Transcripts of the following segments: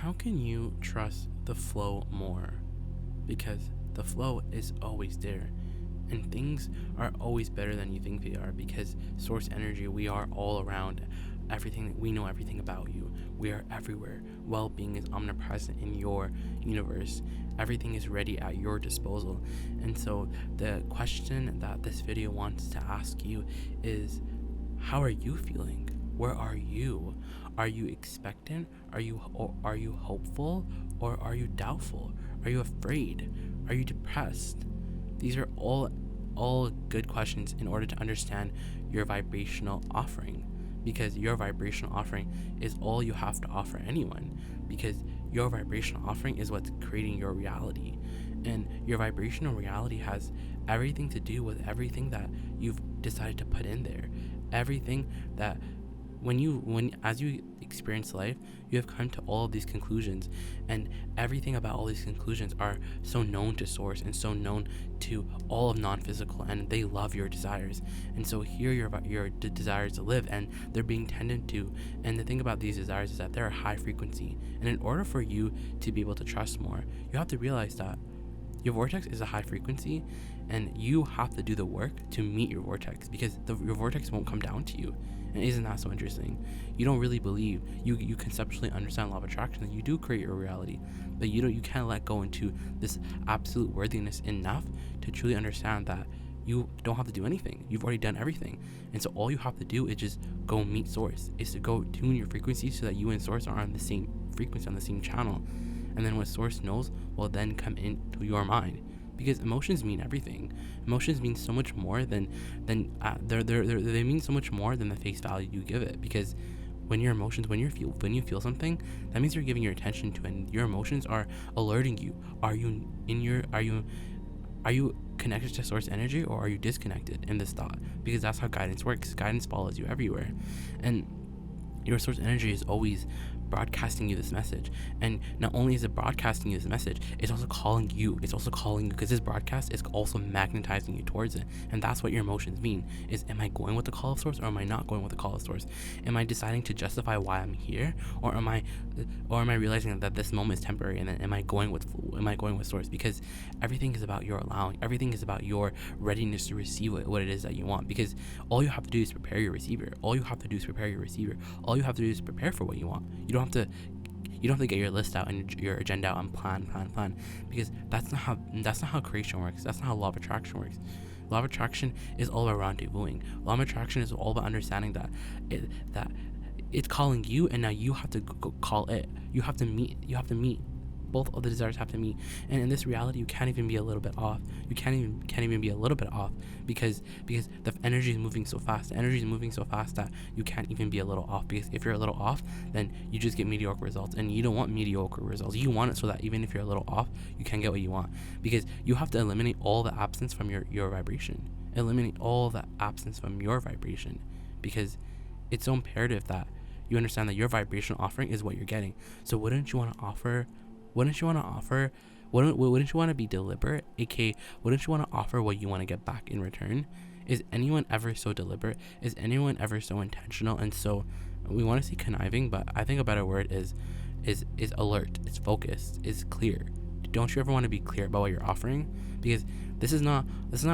How can you trust the flow more? Because the flow is always there, and things are always better than you think they are, because source energy, we are all around everything. We know everything about you. We are everywhere. Well-being is omnipresent in your universe. Everything is ready at your disposal. And so the question that this video wants to ask you is, how are you feeling? Where are you? Are you expectant? Are you hopeful, or are you doubtful? Are you afraid? Are you depressed? These are all good questions in order to understand your vibrational offering, because your vibrational offering is all you have to offer anyone, because your vibrational offering is what's creating your reality. And your vibrational reality has everything to do with everything that you've decided to put in there. Everything that as you experience life, you have come to all of these conclusions, and everything about all these conclusions are so known to source and so known to all of non-physical, and they love your desires. And so here your desires to live, and they're being tended to. And the thing about these desires is that they're a high frequency, and in order for you to be able to trust more, you have to realize that your vortex is a high frequency, and you have to do the work to meet your vortex, because your vortex won't come down to you. And isn't that so interesting? You don't really believe, you conceptually understand law of attraction, that you do create your reality, but you can't let go into this absolute worthiness enough to truly understand that you don't have to do anything. You've already done everything. And so all you have to do is just go meet source, is to go tune your frequency so that you and source are on the same frequency, on the same channel. And then what source knows will then come into your mind, because emotions mean everything. Emotions mean so much more than they mean so much more than the face value you give it. Because when your emotions, when you feel something, that means you're giving your attention to it, and your emotions are alerting you. Are you connected to source energy, or are you disconnected in this thought? Because that's how guidance works. Guidance follows you everywhere, and your source energy is always broadcasting you this message. And not only is it broadcasting you this message, it's also calling you. Because this broadcast is also magnetizing you towards it. And that's what your emotions mean, is, am I going with the call of source, or am I not going with the call of source? Am I deciding to justify why I'm here, or am I realizing that this moment is temporary, and then am I going with source? Because everything is about your allowing. Everything is about your readiness to receive what it is that you want. Because all you have to do is prepare your receiver. All you have to do is prepare for what you want. You don't have to get your list out and your agenda out and plan, because that's not how creation works. That's not how law of attraction works. Law of attraction is all about rendezvousing. Law of attraction is all about understanding that it's calling you, and now you have to go call it. You have to meet. Both of the desires have to meet. And in this reality, you can't even be a little bit off. You can't even be a little bit off, because the energy is moving so fast. The energy is moving so fast that you can't even be a little off. Because if you're a little off, then you just get mediocre results, and you don't want mediocre results. You want it so that even if you're a little off, you can get what you want. Because you have to eliminate all the absence from your vibration. Eliminate all the absence from your vibration, because it's so imperative that you understand that your vibrational offering is what you're getting. So wouldn't you want to be deliberate? aka, wouldn't you want to offer what you want to get back in return? Is anyone ever so deliberate? Is anyone ever so intentional? And so we want to say conniving, but I think a better word is alert, it's focused, it's clear. Don't you ever want to be clear about what you're offering? Because this is not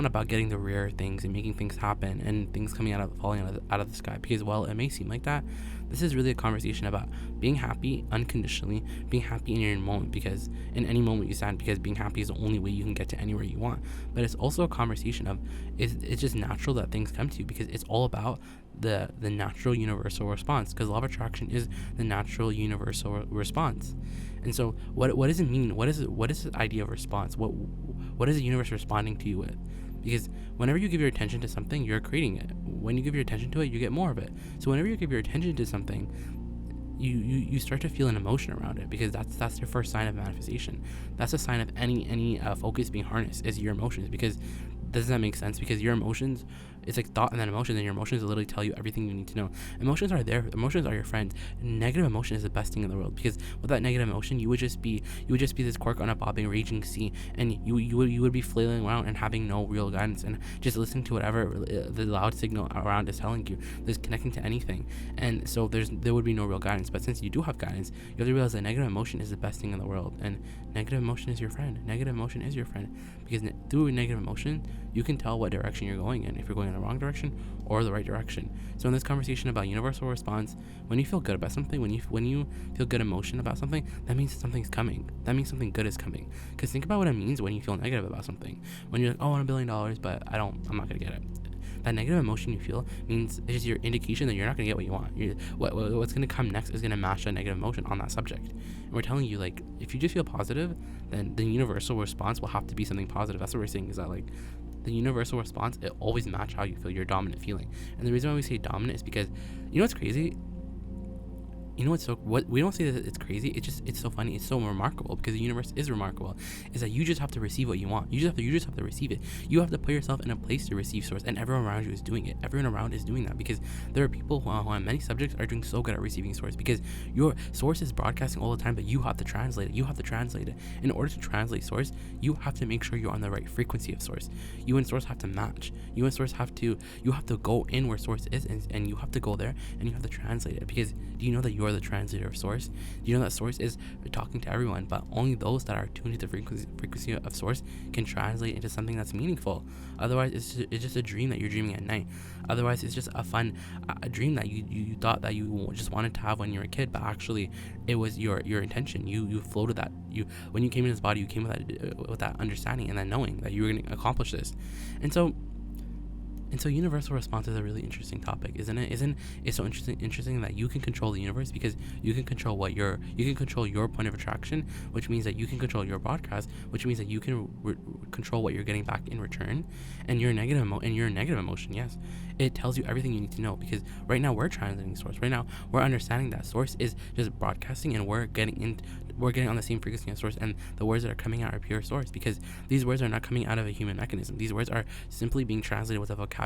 about getting the rare things and making things happen and things falling out of the sky. Because while it may seem like that, this is really a conversation about being happy unconditionally, being happy in your moment, because in any moment you stand, because being happy is the only way you can get to anywhere you want. But it's also a conversation of, it's just natural that things come to you, because it's all about the natural universal response, because law of attraction is the natural universal response. And so what does it mean? What is the idea of response? What is the universe responding to you with? Because whenever you give your attention to something, you're creating it. When you give your attention to it, you get more of it. So whenever you give your attention to something, you start to feel an emotion around it, because that's your first sign of manifestation. That's a sign of any focus being harnessed, is your emotions. Because does that make sense? Because your emotions it's like thought and then emotions, and your emotions literally tell you everything you need to know. Emotions are there. Emotions are your friends. Negative emotion is the best thing in the world, because without negative emotion, you would just be this cork on a bobbing, raging sea, and you would be flailing around and having no real guidance, and just listening to whatever the loud signal around is telling you. There's connecting to anything, and so there would be no real guidance. But since you do have guidance, you have to realize that negative emotion is the best thing in the world, and negative emotion is your friend. Negative emotion is your friend, because through negative emotion, you can tell what direction you're going in, if you're going in the wrong direction or the right direction. So in this conversation about universal response, when you feel good about something, when you feel good emotion about something, that means something's coming. That means something good is coming. Because think about what it means when you feel negative about something. When you're like, oh, I want $1 billion, but I'm not gonna get it. That negative emotion you feel means it's just your indication that you're not gonna get what you want. What's gonna come next is gonna match that negative emotion on that subject. And we're telling you, like, if you just feel positive, then the universal response will have to be something positive. That's what we're saying, is that, like, the universal response, it always match how you feel, your dominant feeling. And the reason why we say dominant is because, you know what's crazy? What we don't say that it's crazy, it's so funny, it's so remarkable, because the universe is remarkable, is that you just have to receive what you want. You just have to receive it. You have to put yourself in a place to receive source, and everyone around you is doing it. Everyone around is doing that, because there are people who on many subjects are doing so good at receiving source, because your source is broadcasting all the time, but you have to translate it. In order to translate source, you have to make sure you're on the right frequency of source. You and source have to match. You and source you have to go in where source is, and you have to go there, and you have to translate it. Because do you know that you're the translator of source? Do you know that source is talking to everyone, but only those that are tuned to the frequency of source can translate into something that's meaningful? Otherwise, it's just a dream that you're dreaming at night. Otherwise, it's just a dream that you thought that you just wanted to have when you were a kid, but actually it was your intention. You floated that. When you came in this body, you came with that understanding and that knowing that you were going to accomplish this. And so universal response is a really interesting topic, isn't it? It's so interesting that you can control the universe, because you can control your point of attraction, which means that you can control your broadcast, which means that you can control what you're getting back in return. And your negative emotion, yes, it tells you everything you need to know, because right now we're translating source. Right now we're understanding that source is just broadcasting, and we're getting on the same frequency of source, and the words that are coming out are pure source, because these words are not coming out of a human mechanism. These words are simply being translated with a vocabulary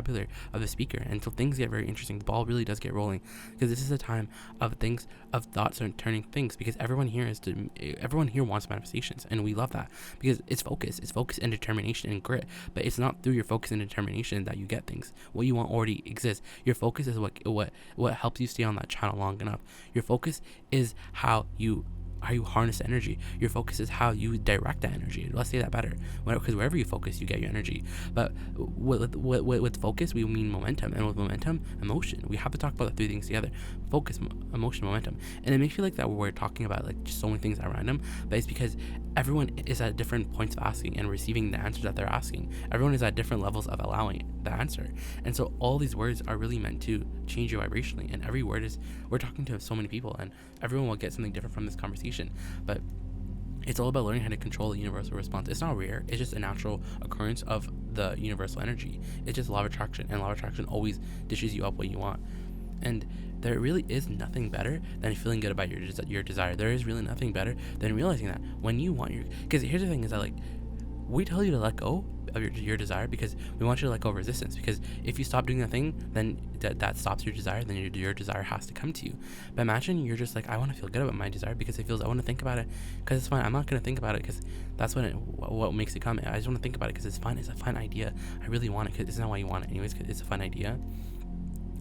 of the speaker. And so things get very interesting. The ball really does get rolling, because this is a time of thoughts and turning things, because everyone here wants manifestations, and we love that, because it's focus and determination and grit. But it's not through your focus and determination that you get things. What you want already exists. Your focus is what helps you stay on that channel long enough. Your focus is how you harness energy. Your focus is how you direct that energy. Let's say that better, because wherever you focus, you get your energy. But with focus, we mean momentum, and with momentum, emotion. We have to talk about the three things together: focus, emotion, momentum. And it may feel like that we're talking about like just so many things at random, but it's because everyone is at different points of asking and receiving the answers that they're asking. Everyone is at different levels of allowing the answer, and so all these words are really meant to change you vibrationally. And every word we're talking to so many people, and everyone will get something different from this conversation. But it's all about learning how to control the universal response. It's not rare. It's just a natural occurrence of the universal energy. It's just law of attraction, and law of attraction always dishes you up what you want. And there really is nothing better than feeling good about your desire. There is really nothing better than realizing that when you want because here's the thing, is that, like, we tell you to let go of your desire because we want you to let go of resistance, because if you stop doing that thing, then that stops your desire, then your desire has to come to you. But imagine you're just like, I want to feel good about my desire because I want to think about it because it's fun. I'm not going to think about it because that's what makes it come. I just want to think about it because it's fun. It's a fun idea. I really want it because it's not why you want it anyways, because it's a fun idea.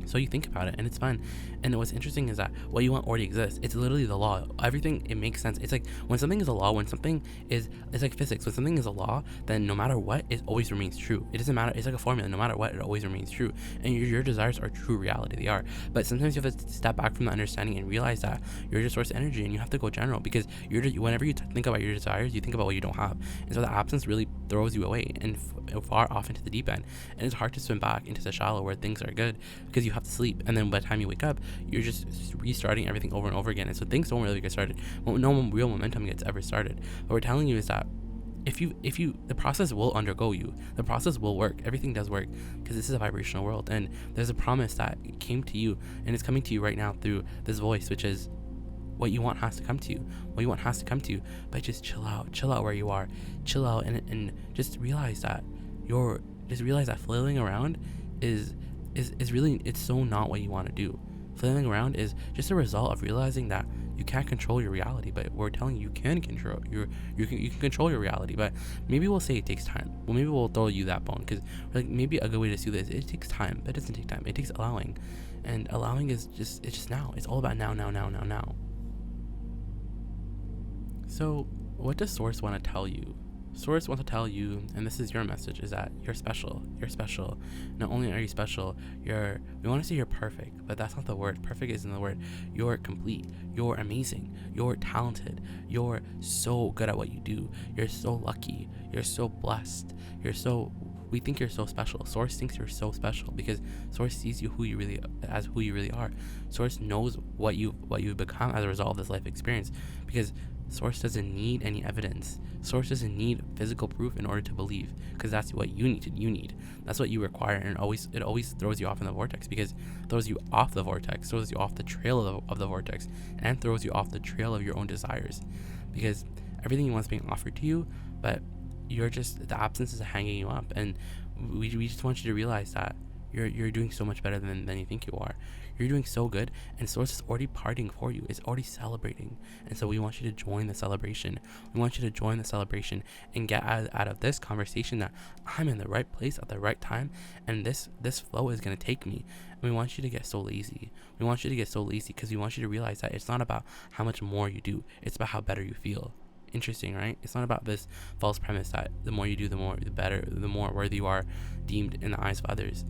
So you think about it and it's fun. And what's interesting is that what you want already exists. It's literally the law. Everything, it makes sense. It's like when something is a law, it's like physics. When something is a law, then no matter what, it always remains true. It doesn't matter. It's like a formula. No matter what, it always remains true. And your desires are true reality. They are. But sometimes you have to step back from the understanding and realize that you're just source energy, and you have to go general, because whenever you think about your desires, you think about what you don't have. And so the absence really throws you away and far off into the deep end. And it's hard to swim back into the shallow where things are good because you have to sleep. And then by the time you wake up, you're just restarting everything over and over again. And so things don't really get started. Well, no real momentum gets ever started. What we're telling you is that if you the process will undergo you. The process will work. Everything does work because this is a vibrational world, and there's a promise that came to you and it's coming to you right now through this voice, which is what you want has to come to you. What you want has to come to you. But just chill out where you are. Chill out and just realize that flailing around is really, it's so not what you want to do. Flailing around is just a result of realizing that you can't control your reality, but we're telling you can control you can control your reality. But maybe we'll say it takes time. Well, maybe we'll throw you that bone, because like maybe a good way to do this, it takes time, but it doesn't take time. It takes allowing, and allowing is just, it's just now. It's all about now, now, now, now, now. So, what does Source want to tell you? Source wants to tell you, and this is your message, is that you're special. You're special. Not only are you special, we want to say you're perfect, but that's not the word. Perfect isn't the word. You're complete. You're amazing. You're talented. You're so good at what you do. You're so lucky. You're so blessed. We think you're so special. Source thinks you're so special because Source sees you who you really are. Source knows what you've become as a result of this life experience, because Source doesn't need any evidence. Source doesn't need physical proof in order to believe, because that's what you need. That's what you require, and it always throws you off in the vortex, because it throws you off the vortex, throws you off the trail of the vortex, and throws you off the trail of your own desires, because everything you want is being offered to you, but the absence is hanging you up, and we just want you to realize that you're doing so much better than you think you are. You're doing so good, and Source is already partying for you. It's already celebrating, and so we want you to join the celebration. We want you to join the celebration and get out of this conversation that I'm in the right place at the right time, and this flow is gonna take me. And we want you to get so lazy. We want you to get so lazy because we want you to realize that it's not about how much more you do. It's about how better you feel. Interesting, right? It's not about this false premise that the more you do, the better, the more worthy you are deemed in the eyes of others.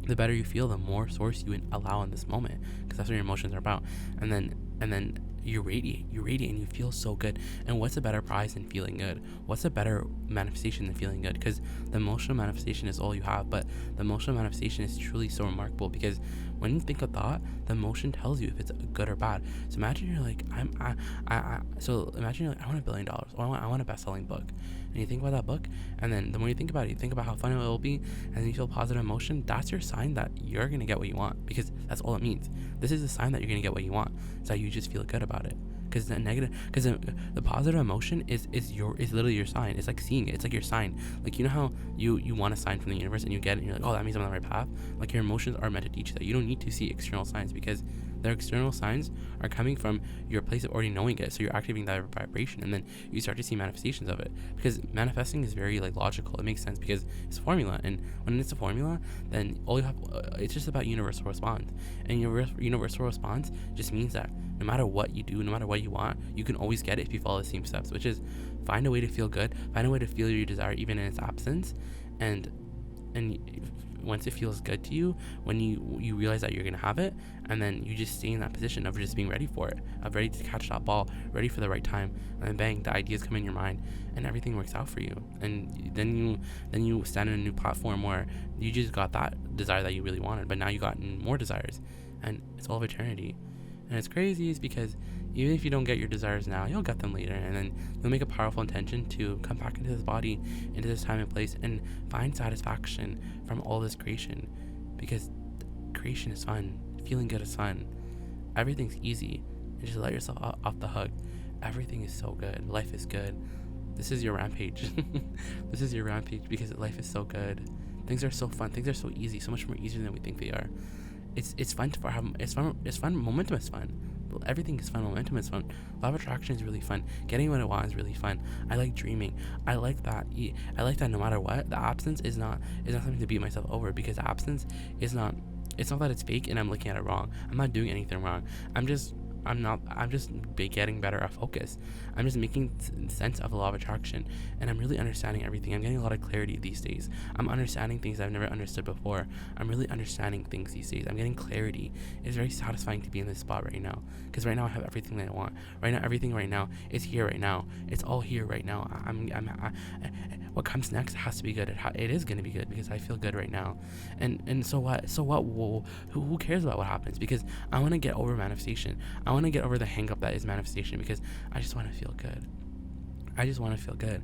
The better you feel, the more Source you allow in this moment, because that's what your emotions are about. And then you radiate, and you feel so good. And what's a better prize than feeling good? What's a better manifestation than feeling good? Because the emotional manifestation is all you have, but the emotional manifestation is truly so remarkable, because when you think a thought, the emotion tells you if it's good or bad. So imagine you're like, imagine you're like, I want $1 billion, or I want a best-selling book. And you think about that book, and then the more you think about it, you think about how fun it will be, and you feel positive emotion. That's your sign that you're gonna get what you want, because that's all it means. This is a sign that you're gonna get what you want. It's that you just feel good about it. Because the positive emotion is literally your sign. It's like seeing it. It's like your sign. Like, you know how you want a sign from the universe and you get it and you're like, oh, that means I'm on the right path. Like, your emotions are meant to teach that. You don't need to see external signs, because their external signs are coming from your place of already knowing it. So you're activating that vibration, and then you start to see manifestations of it. Because manifesting is very logical. It makes sense because it's a formula, and when it's a formula, then all you have, it's just about universal response. And universal response just means that no matter what you do, no matter what you want, you can always get it if you follow the same steps, which is find a way to feel good, find a way to feel your desire even in its absence, and once it feels good to you, when you realize that you're gonna have it, and then you just stay in that position of just being ready for it, of ready to catch that ball, ready for the right time, and then bang, the ideas come in your mind, and everything works out for you. And then you stand in a new platform where you just got that desire that you really wanted, but now you got more desires, and it's all of eternity. And it's crazy is because even if you don't get your desires now, you'll get them later, and then you'll make a powerful intention to come back into this body, into this time and place, and find satisfaction from all this creation, because creation is fun, feeling good is fun, everything's easy, and just let yourself off the hook. Everything is so good, life is good. This is your rampage. This is your rampage, because life is so good, things are so fun, things are so easy, so much more easier than we think they are. It's fun to have. It's fun. Momentum is fun. Everything is fun. Momentum is fun. Law of attraction is really fun. Getting what I want is really fun. I like dreaming. I like that. I like that no matter what, the absence is not something to beat myself over, because the absence is not. It's not that it's fake and I'm looking at it wrong. I'm not doing anything wrong. I'm just getting better at focus. I'm just making sense of the law of attraction, and I'm really understanding everything. I'm getting a lot of clarity these days. I'm understanding things I've never understood before. I'm really understanding things these days. I'm getting clarity. It's very satisfying to be in this spot right now, because right now I have everything that I want. Right now, everything right now is here right now. It's all here right now. What comes next has to be good. It is going to be good, because I feel good right now. And so what? Who cares about what happens? Because I want to get over manifestation. I want to get over the hang up that is manifestation, because I just want to feel good. I just want to feel good.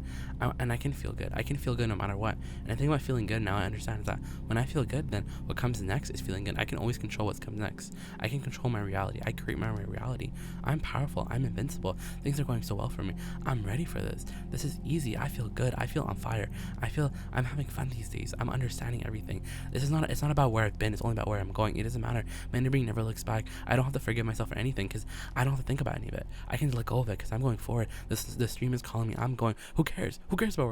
And I can feel good. I can feel good no matter what. And the thing about feeling good now, I understand is that when I feel good, then what comes next is feeling good. I can always control what comes next. I can control my reality. I create my reality. I'm powerful. I'm invincible. Things are going so well for me. I'm ready for this. This is easy. I feel good. I feel on fire. I feel I'm having fun these days. I'm understanding everything. It's not about where I've been. It's only about where I'm going. It doesn't matter. My inner being never looks back. I don't have to forgive myself for anything because I don't have to think about any of it. I can let go of it because I'm going forward. The stream is calling me. I'm going. Who cares? Who cares about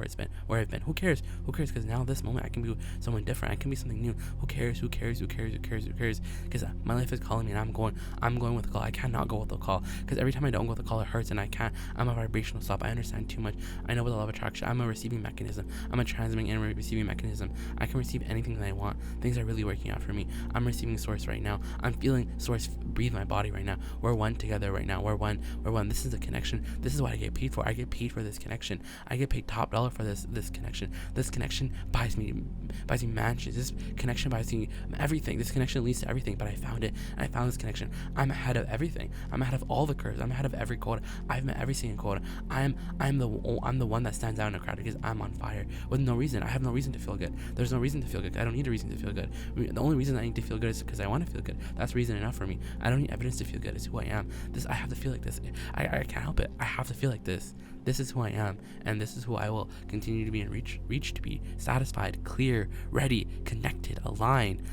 where I've been? Who cares? Who cares? Because now this moment I can be someone different. I can be something new. Who cares? Who cares? Who cares? Who cares? Who cares? Because my life is calling me and I'm going. I'm going with the call. I cannot go with the call because every time I don't go with the call, it hurts and I can't. I'm a vibrational stop. I understand too much. I know with the law of attraction, I'm a receiving mechanism. I'm a transmitting and receiving mechanism. I can receive anything that I want. Things are really working out for me. I'm receiving source right now. I'm feeling source breathe my body right now. We're one together right now. We're one. We're one. This is the connection. This is what I get paid for. I get paid for this connection. I get paid top dollar for this connection. This connection buys me mansions. This connection buys me everything. This connection leads to everything. But I found it. And I found this connection. I'm ahead of everything. I'm ahead of all the curves. I'm ahead of every quota. I've met every single quota. I'm the one that stands out in a crowd because I'm on fire with no reason. I have no reason to feel good. There's no reason to feel good. I don't need a reason to feel good. The only reason I need to feel good is because I want to feel good. That's reason enough for me. I don't need evidence to feel good. It's who I am. I have to feel like this. I can't help it. I have to feel like this. This is who I am, and this is who I will continue to be and reach to be. Satisfied, clear, ready, connected, aligned,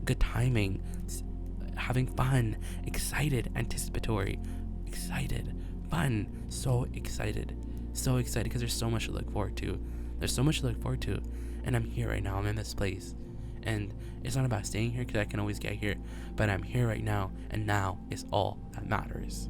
good timing, having fun, excited, anticipatory, excited, fun, so excited because there's so much to look forward to. There's so much to look forward to, and I'm here right now. I'm in this place, and it's not about staying here because I can always get here, but I'm here right now, and now is all that matters.